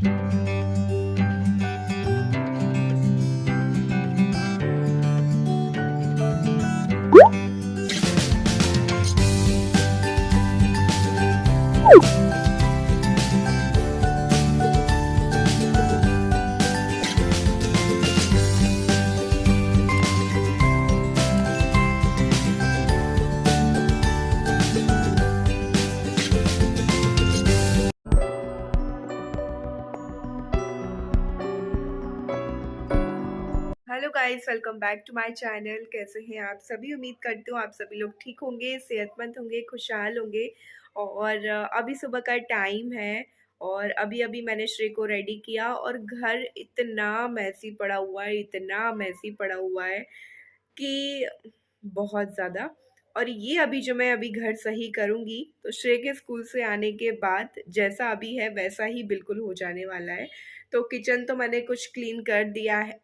Hello guys, welcome back to my channel. कैसे हैं आप सभी? उम्मीद करती हूँ आप सभी लोग ठीक होंगे, सेहतमंद होंगे, खुशहाल होंगे। और अभी सुबह का टाइम है और अभी अभी मैंने श्रेय को रेडी किया और घर इतना मैसी पड़ा हुआ है, इतना मैसी पड़ा हुआ है कि बहुत ज़्यादा। और ये अभी जो मैं अभी घर सही करूँगी तो श्रेय के स्कूल से आने के बाद जैसा अभी है वैसा ही बिल्कुल हो जाने वाला है। तो किचन तो मैंने कुछ क्लीन कर दिया है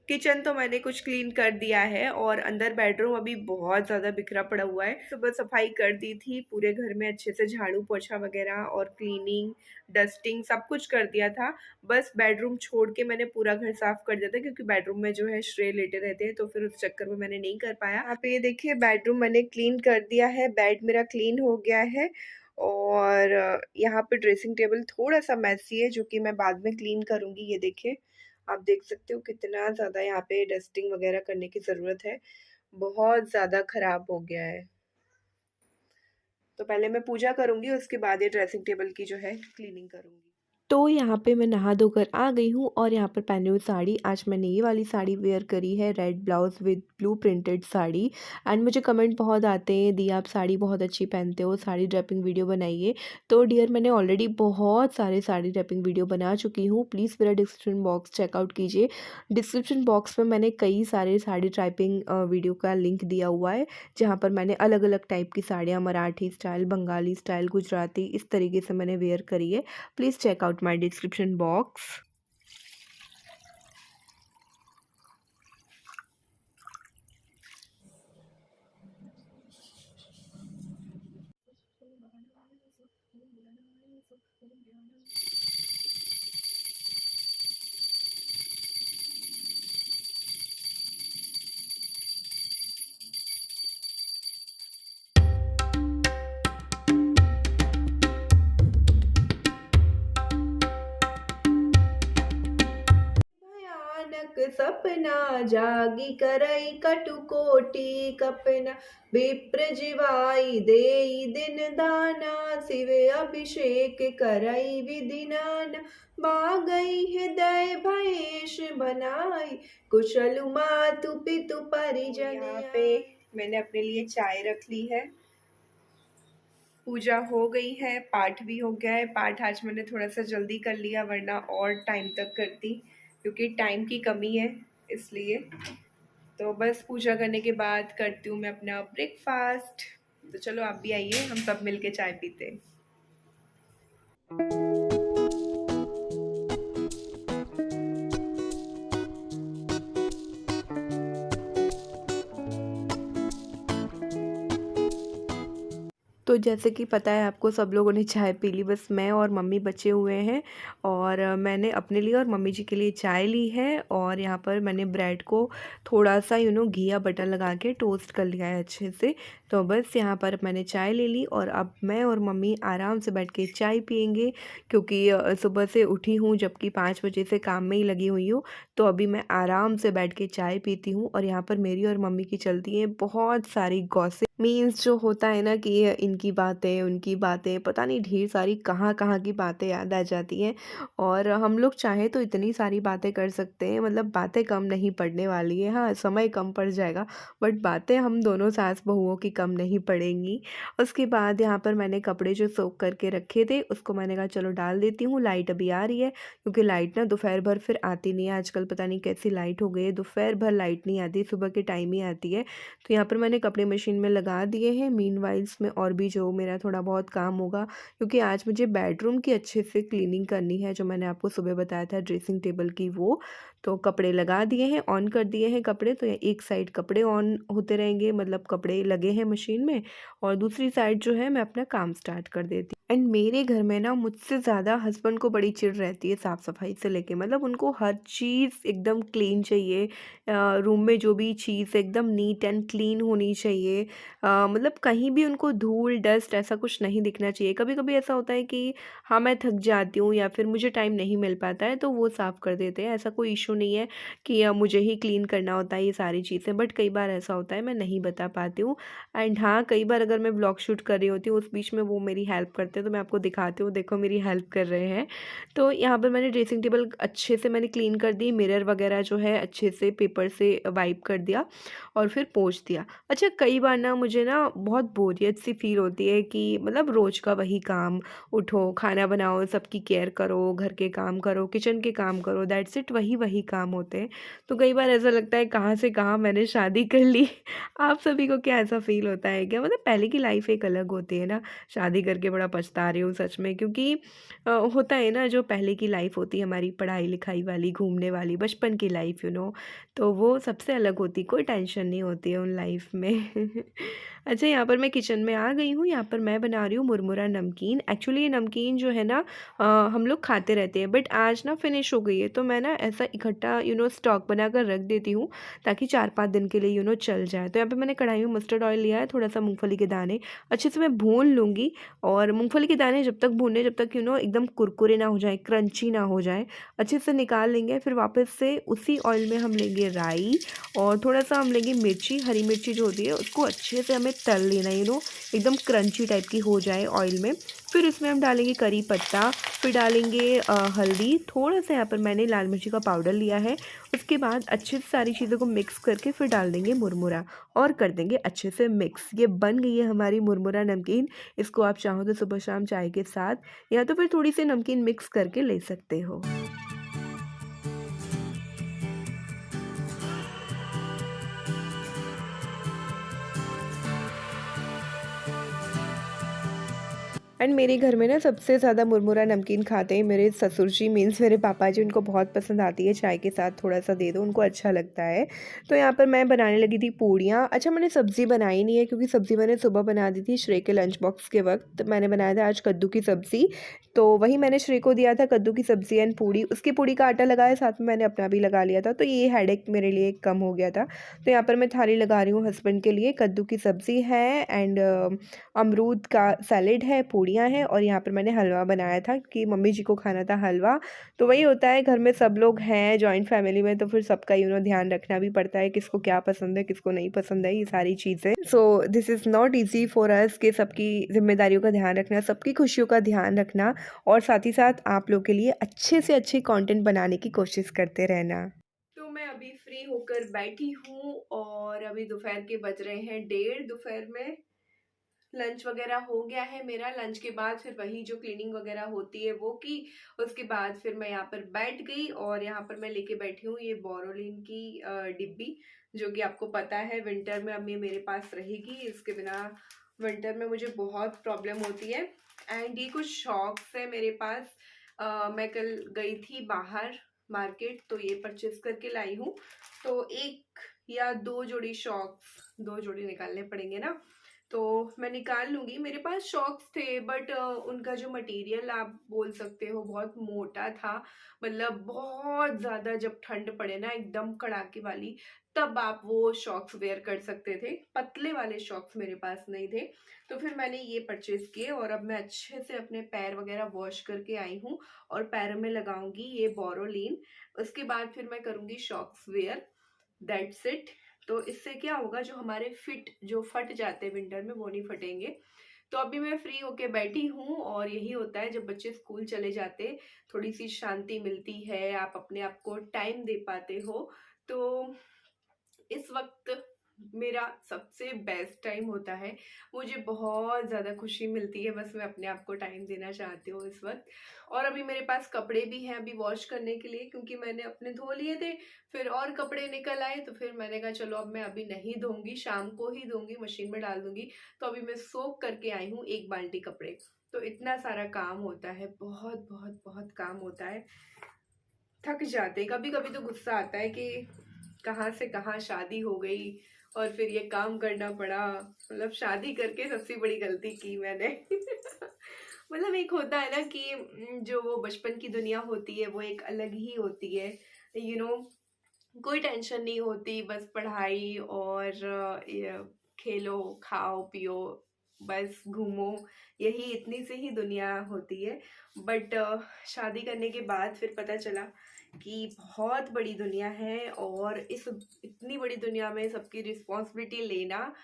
किचन तो मैंने कुछ क्लीन कर दिया है और अंदर बेडरूम अभी बहुत ज़्यादा बिखरा पड़ा हुआ है। सुबह सफाई कर दी थी, पूरे घर में अच्छे से झाड़ू पोछा वगैरह और क्लीनिंग, डस्टिंग सब कुछ कर दिया था। बस बेडरूम छोड़ के मैंने पूरा घर साफ कर दिया था क्योंकि बेडरूम में जो है श्रेय लेटे रहते हैं, तो फिर उस चक्कर में मैंने नहीं कर पाया। यहाँ पे ये देखिए, बेडरूम मैंने क्लीन कर दिया है, बेड मेरा क्लीन हो गया है। और यहाँ पे ड्रेसिंग टेबल थोड़ा सा मैसी है जो कि मैं बाद में क्लीन करूँगी। ये देखिए, आप देख सकते हो कितना ज़्यादा यहाँ पे डस्टिंग वगैरह करने की ज़रूरत है, बहुत ज़्यादा ख़राब हो गया है। तो पहले मैं पूजा करूँगी, उसके बाद ये ड्रेसिंग टेबल की जो है क्लीनिंग करूँगी। तो यहाँ पे मैं नहा धोकर आ गई हूँ और यहाँ पर पहनी हुई साड़ी, आज मैंने ये वाली साड़ी वेयर करी है, red blouse with blue printed sari. And मुझे कमेंट बहुत आते हैं, दी आप साड़ी बहुत अच्छी पहनते हो, साड़ी ड्रेपिंग वीडियो बनाइए। तो डियर, मैंने ऑलरेडी बहुत सारे साड़ी ड्रेपिंग वीडियो बना चुकी हूँ, प्लीज़ मेरा डिस्क्रिप्शन बॉक्स चेकआउट कीजिए। डिस्क्रिप्शन बॉक्स में मैंने कई सारे साड़ी ड्रेपिंग वीडियो का लिंक दिया हुआ है, जहाँ पर मैंने अलग अलग टाइप की साड़ियाँ, मराठी स्टाइल, बंगाली स्टाइल, गुजराती, इस तरीके से मैंने वेयर करी है। Please check out my description box. भयानक सपना जागी करई कटुकोटि कपना, विप्र जिवाई देई दिन दाना, शिवे अभिषेक करई विधि नाना, बागई हृदय भयेश बनाई, कुशल मातु पितु परिजन। यहाँ पे मैंने अपने लिए चाय रख ली है, पूजा हो गई है, पाठ भी हो गया है। पाठ आज मैंने थोड़ा सा जल्दी कर लिया, वरना और टाइम तक करती, क्योंकि टाइम की कमी है इसलिए। तो बस पूजा करने के बाद करती हूँ मैं अपना ब्रेकफास्ट। तो चलो आप भी आइए, हम सब मिलके चाय पीते हैं। तो जैसे कि पता है आपको, सब लोगों ने चाय पी ली, बस मैं और मम्मी बचे हुए हैं। और मैंने अपने लिए और मम्मी जी के लिए चाय ली है और यहाँ पर मैंने ब्रेड को थोड़ा सा घी या बटर लगा के टोस्ट कर लिया है अच्छे से। तो बस यहाँ पर मैंने चाय ले ली और अब मैं और मम्मी आराम से बैठ के चाय पियेंगे, क्योंकि सुबह से उठी हूँ, जबकि 5 बजे से काम में ही लगी हुई हूँ। तो अभी मैं आराम से बैठ के चाय पीती हूँ और यहाँ पर मेरी और मम्मी की चलती हैं बहुत सारी गॉसिप। मीन्स जो होता है ना कि इनकी बातें, उनकी बातें, पता नहीं ढेर सारी कहाँ कहाँ की बातें याद आ जाती हैं। और हम लोग चाहें तो इतनी सारी बातें कर सकते हैं, मतलब बातें कम नहीं पड़ने वाली है। हाँ, समय कम पड़ जाएगा, बट बातें हम दोनों सास बहुओं की कम नहीं पड़ेंगी। उसके बाद यहाँ पर मैंने कपड़े जो सोख करके रखे थे उसको मैंने कहा चलो डाल देती हूँ। लाइट अभी आ रही है, क्योंकि लाइट ना दोपहर भर फिर आती नहीं है आजकल, पता नहीं कैसी लाइट हो गई है, दोपहर भर लाइट नहीं आती, सुबह के टाइम ही आती है। तो यहाँ पर मैंने कपड़े मशीन में लगा दिए हैं। मीनवाइल्स में और भी जो मेरा थोड़ा बहुत काम होगा, क्योंकि आज मुझे बेडरूम की अच्छे से क्लीनिंग करनी है, जो मैंने आपको सुबह बताया था ड्रेसिंग टेबल की वो। तो कपड़े लगा दिए हैं, ऑन कर दिए हैं कपड़े, तो ये एक साइड कपड़े ऑन होते रहेंगे, मतलब कपड़े लगे हैं मशीन में, और दूसरी साइड जो है मैं अपना काम स्टार्ट कर देती हूँ। एंड मेरे घर में ना मुझसे ज़्यादा हस्बैंड को बड़ी चिढ़ रहती है साफ़ सफाई से लेके, मतलब उनको हर चीज़ एकदम क्लीन चाहिए। रूम में जो भी चीज़ एकदम नीट एंड क्लीन होनी चाहिए। मतलब कहीं भी उनको धूल डस्ट ऐसा कुछ नहीं दिखना चाहिए। कभी कभी ऐसा होता है कि हाँ मैं थक जाती हूँ या फिर मुझे टाइम नहीं मिल पाता है तो वो साफ़ कर देते हैं, ऐसा कोई इशू नहीं है कि मुझे ही क्लीन करना होता है ये सारी चीज़ें। बट कई बार ऐसा होता है मैं नहीं बता पाती हूँ। एंड हाँ, कई बार अगर मैं ब्लॉग शूट कर रही होती हूँ उस बीच में वो मेरी हेल्प करते हैं, तो मैं आपको दिखाती हूँ, देखो मेरी हेल्प कर रहे हैं। तो यहाँ पर मैंने ड्रेसिंग टेबल अच्छे से मैंने क्लीन कर दी, मिरर वगैरह जो है अच्छे से पेपर से वाइप कर दिया और फिर पोंछ दिया। अच्छा, कई बार ना मुझे ना बहुत बोरियत सी फील होती है कि मतलब रोज़ का वही काम, उठो खाना बनाओ, सबकी केयर करो, घर के काम करो, किचन के काम करो, दैट्स इट, वही वही काम होते हैं। तो कई बार ऐसा लगता है कहाँ से कहाँ मैंने शादी कर ली। आप सभी को क्या ऐसा फ़ील होता है क्या? मतलब पहले की लाइफ़ एक अलग होती है ना, शादी करके बड़ा पछता रही हूँ सच में, क्योंकि होता है ना जो पहले की लाइफ़ होती है हमारी पढ़ाई-लिखाई वाली, घूमने वाली, बचपन की लाइफ़ तो वो सबसे अलग होती, कोई टेंशन नहीं होती है उन लाइफ़ में। अच्छा, यहाँ पर मैं किचन में आ गई हूँ, यहाँ पर मैं बना रही हूँ मुरमुरा नमकीन। एक्चुअली ये नमकीन जो है ना हम लोग खाते रहते हैं, बट आज ना फ़िनिश हो गई है, तो मैं ना ऐसा इकट्ठा स्टॉक बनाकर रख देती हूँ ताकि 4-5 दिन के लिए चल जाए। तो यहाँ पे मैंने कढ़ाई में मस्टर्ड ऑयल लिया है, थोड़ा-सा मूँगफली के दाने, अच्छे से मैं भून लूँगी। और मूँगफली के दाने जब तक भूने, जब तक एकदम कुरकुरे ना हो जाएँ, क्रंची ना हो जाएँ, अच्छे से निकाल लेंगे। फिर वापस से उसी ऑयल में हम लेंगे राई और थोड़ा-सा हम लेंगे मिर्ची, हरी मिर्ची जो होती है उसको अच्छे से हमें तल लेना है, एकदम क्रंची टाइप की हो जाए ऑयल में। फिर इसमें हम डालेंगे करी पत्ता, फिर डालेंगे हल्दी, थोड़ा-सा यहाँ पर मैंने लाल मिर्ची का पाउडर लिया है। उसके बाद अच्छे से सारी चीज़ों को मिक्स करके फिर डाल देंगे मुरमुरा और कर देंगे अच्छे से मिक्स। ये बन गई है हमारी मुरमुरा नमकीन। इसको आप चाहो तो सुबह शाम चाय के साथ या तो फिर थोड़ी सी नमकीन मिक्स करके ले सकते हो। एंड मेरे घर में ना सबसे ज़्यादा मुरमुरा नमकीन खाते हैं मेरे ससुर जी, मीन्स मेरे पापा जी। उनको बहुत पसंद आती है, चाय के साथ थोड़ा-सा दे दो, उनको अच्छा लगता है। तो यहाँ पर मैं बनाने लगी थी पूड़ियाँ। अच्छा, मैंने सब्ज़ी बनाई नहीं है क्योंकि सब्ज़ी मैंने सुबह बना दी थी श्रेय के लंच बॉक्स के वक़्त। मैंने बनाया था आज कद्दू की सब्ज़ी, तो वही मैंने श्रेय को दिया था, कद्दू की सब्ज़ी एंड पूड़ी। उसकी पूड़ी का आटा लगाया, साथ में मैंने अपना भी लगा लिया था, तो ये हेडेक मेरे लिए कम हो गया था। तो यहाँ पर मैं थाली लगा रही हूँ हस्बैंड के लिए। कद्दू की सब्ज़ी है एंड अमरूद का सैलेड है, पूड़ियाँ हैं और यहाँ पर मैंने हलवा बनाया था कि मम्मी जी को खाना था हलवा। तो वही होता है, घर में सब लोग हैं जॉइंट फैमिली में, तो फिर सबका ध्यान रखना भी पड़ता है, किसको क्या पसंद है, किसको नहीं पसंद है, ये सारी चीज़ें। So this is not easy for us कि सबकी ज़िम्मेदारियों का ध्यान रखना, सबकी खुशियों का ध्यान रखना और साथ ही साथ आप लोग के लिए अच्छे से अच्छे कंटेंट बनाने की कोशिश करते रहना। तो मैं अभी फ्री होकर बैठी हूँ और अभी दोपहर के बज रहे हैं 1:30 दोपहर में। लंच वगैरह हो गया है मेरा। लंच के बाद फिर वही जो क्लीनिंग वगैरह होती है वो की। उसके बाद फिर मैं यहाँ पर बैठ गई और यहाँ पर मैं लेके बैठी हूँ ये बोरोलिन की डिब्बी, जो कि आपको पता है विंटर में अब ये मेरे पास रहेगी। इसके बिना विंटर में मुझे बहुत प्रॉब्लम होती है। एंड ये कुछ शॉक्स है मेरे पास। मैं कल गई थी बाहर मार्केट, तो ये परचेज करके लाई हूँ। तो एक या दो जोड़ी शॉक्स, दो जोड़ी निकालने पड़ेंगे ना, तो मैं निकाल लूँगी। मेरे पास शॉक्स थे बट उनका जो मटेरियल आप बोल सकते हो बहुत मोटा था। मतलब बहुत ज़्यादा जब ठंड पड़े ना एकदम कड़ाके वाली, तब आप वो शॉक्स वेयर कर सकते थे। पतले वाले शॉक्स मेरे पास नहीं थे, तो फिर मैंने ये परचेज किए और अब मैं अच्छे से अपने पैर वगैरह वॉश करके आई हूँ और पैरों में लगाऊंगी ये बोरोलीन। उसके बाद फिर मैं करूँगी शॉक्स वेयर, दैट्स इट। तो इससे क्या होगा, जो हमारे फिट जो फट जाते हैं विंटर में वो नहीं फटेंगे। तो अभी मैं फ्री होके बैठी हूँ और यही होता है जब बच्चे स्कूल चले जाते, थोड़ी सी शांति मिलती है, आप अपने आप को टाइम दे पाते हो। तो इस वक्त मेरा सबसे बेस्ट टाइम होता है। मुझे बहुत ज़्यादा खुशी मिलती है, बस मैं अपने आप को टाइम देना चाहती हूँ इस वक्त। और अभी मेरे पास कपड़े भी हैं अभी वॉश करने के लिए, क्योंकि मैंने अपने धो लिए थे, फिर और कपड़े निकल आए, तो फिर मैंने कहा चलो अब मैं अभी नहीं धोऊंगी, शाम को ही धोऊंगी, मशीन में डाल दूंगी। तो अभी मैं सोक करके आई हूँ 1 बाल्टी कपड़े। तो इतना सारा काम होता है, बहुत बहुत बहुत काम होता है। थक जाते हैं। कभी-कभी तो गुस्सा आता है कि कहाँ से कहाँ शादी हो गई और फिर ये काम करना पड़ा। मतलब शादी करके सबसे बड़ी गलती की मैंने। मतलब एक होता है ना कि जो वो बचपन की दुनिया होती है वो एक अलग ही होती है। यू नो कोई टेंशन नहीं होती, बस पढ़ाई और खेलो, खाओ, पियो, बस घूमो, यही इतनी सी ही दुनिया होती है। बट शादी करने के बाद फिर पता चला कि बहुत बड़ी दुनिया है और इस इतनी बड़ी दुनिया में सबकी रिस्पॉन्सिबिलिटी लेना,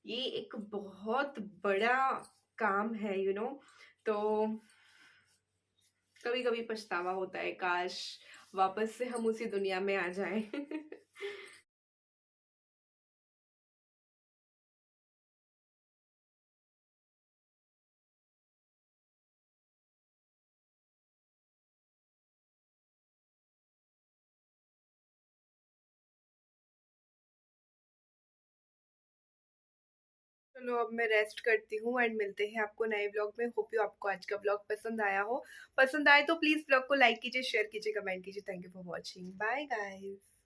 ये एक बहुत बड़ा काम है, तो कभी-कभी पछतावा होता है, काश वापस से हम उसी दुनिया में आ जाएँ। चलो अब मैं रेस्ट करती हूँ एंड मिलते हैं आपको नए व्लॉग में। होप यू आपको आज का व्लॉग पसंद आया हो। पसंद आए तो प्लीज़ व्लॉग को लाइक कीजिए, शेयर कीजिए, कमेंट कीजिए। Thank you for watching. Bye guys.